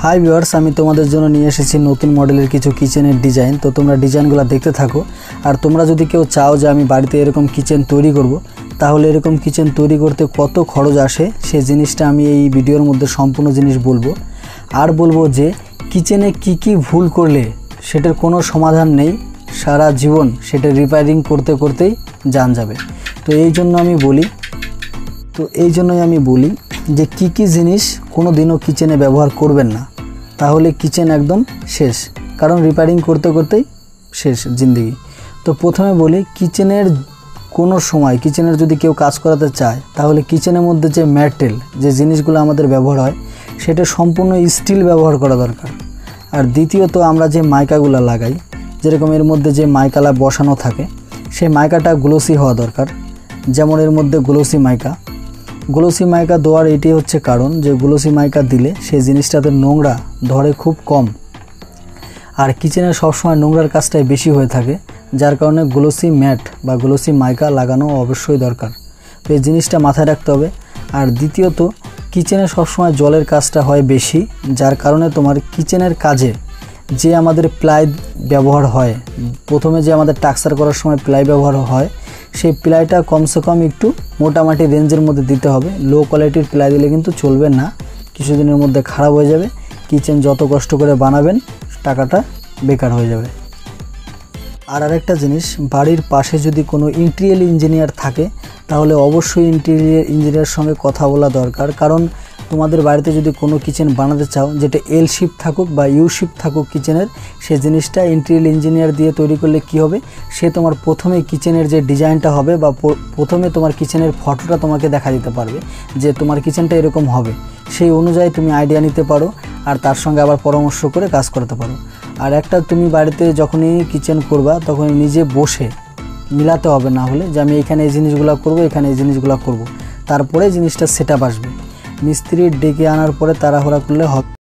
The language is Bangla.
হাই ভিউয়ার্স, আমি তোমাদের জন্য নিয়ে এসেছি নতুন মডেলের কিছু কিচেনের ডিজাইন। তো তোমরা ডিজাইনগুলো দেখতে থাকো। আর তোমরা যদি কেউ চাও যে আমি বাড়িতে এরকম কিচেন তৈরি করব, তাহলে এরকম কিচেন তৈরি করতে কত খরচ আসে সেই জিনিসটা আমি এই ভিডিওর মধ্যে সম্পূর্ণ জিনিস বলবো। আর বলবো যে কিচেনে কি ভুল করলে সেটার কোনো সমাধান নেই, সারা জীবন সেটা রিপেয়ারিং করতে করতেই জান যাবে। তো এই জন্যই আমি বলি যে কি জিনিস কোনো দিনও কিচেনে ব্যবহার করবেন না, তাহলে কিচেন একদম শেষ, কারণ রিপেয়ারিং করতে করতেই শেষ জিন্দেগি। তো প্রথমে বলি, কিচেনের কোনো সময় কিচেনের যদি কেউ কাজ করাতে চায়, তাহলে কিচেনের মধ্যে যে ম্যাটেরিয়াল, যে জিনিসগুলো আমাদের ব্যবহার হয়, সেটা সম্পূর্ণ স্টিল ব্যবহার করা দরকার। আর দ্বিতীয়ত, আমরা যে মাইকাগুলো লাগাই, যেরকম এর মধ্যে যে মাইকালা বসানো থাকে, সেই মাইকাটা গ্লোসি হওয়া দরকার। যেমন এর মধ্যে গ্লোসি মাইকা দেওয়ার এটি হচ্ছে কারণ যে গ্লোসি মাইকা দিলে সেই জিনিসটাতে নোংরা ধরে খুব কম। আর কিচেনে সবসময় নোংরার কাজটাই বেশি হয়ে থাকে, যার কারণে গ্লোসি ম্যাট বা গ্লোসি মাইকা লাগানো অবশ্যই দরকার। তো এই জিনিসটা মাথায় রাখতে হবে। আর দ্বিতীয়ত, কিচেনে সবসময় জলের কাজটা হয় বেশি, যার কারণে তোমার কিচেনের কাজে যে আমাদের প্লাই ব্যবহার হয়, প্রথমে যে আমাদের টাক্সার করার সময় প্লাই ব্যবহার হয়, সেই প্লাইটা কমসে কম একটু মোটামুটি রেঞ্জের মধ্যে দিতে হবে। লো কোয়ালিটির প্লাই দিলে কিন্তু চলবে না, কিছুদিনের মধ্যে খারাপ হয়ে যাবে। কিচেন যত কষ্ট করে বানাবেন, টাকাটা বেকার হয়ে যাবে। আর আরেকটা জিনিস, বাড়ির পাশে যদি কোনো ইন্টেরিয়র ইঞ্জিনিয়ার থাকে, তাহলে অবশ্যই ইন্টেরিয়র ইঞ্জিনিয়ারের সঙ্গে কথা বলা দরকার। কারণ তোমাদের বাড়িতে যদি কোনো কিচেন বানাতে চাও, যেটা এল শেপ থাকুক বা ইউ শেপ থাকুক কিচেনের, সেই জিনিসটা ইন্টেরিয়র ইঞ্জিনিয়ার দিয়ে তৈরি করলে কি হবে, সে তোমার প্রথমে কিচেনের যে ডিজাইনটা হবে বা প্রথমে তোমার কিচেনের ফটোটা তোমাকে দেখা দিতে পারবে যে তোমার কিচেনটা এরকম হবে। সেই অনুযায়ী তুমি আইডিয়া নিতে পারো আর তার সঙ্গে আবার পরামর্শ করে কাজ করতে পারো। আর একটা, তুমি বাড়িতে যখনই কিচেন করবা, তখনই নিজে বসে মিলাতে হবে, না হলে যে আমি এখানে এই জিনিসগুলো করব, এখানে এই জিনিসগুলো করব, তারপরে জিনিসটা সেটআপ আসবে। মিস্ত্রি ডেকে আনার পরে তাড়াহুড়া করলে হবে।